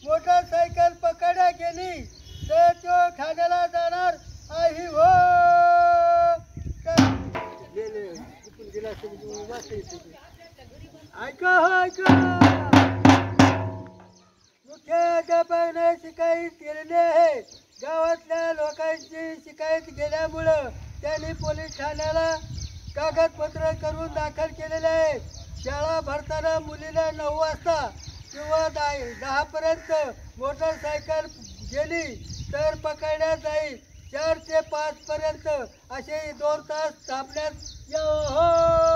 Motorcycle पकडा गेली तर तो ठाण्याला जाणार आहे हो. ऐका हो ऐका, मुख्याध्यापकाने शिकायत केलेली आहे. गावातल्या लोकांची शिकायत गेल्यामुळं त्यांनी पोलीस ठाण्याला कागदपत्र करून दाखल केलेले आहे. शाळा भरताना मुलीला 9 वाजता किंवा 10 पर्यंत मोटरसायकल गेली तर पकडण्यात जाईल. 4 ते 5 पर्यंत असे 2 तास थांबण्यात यावं हो.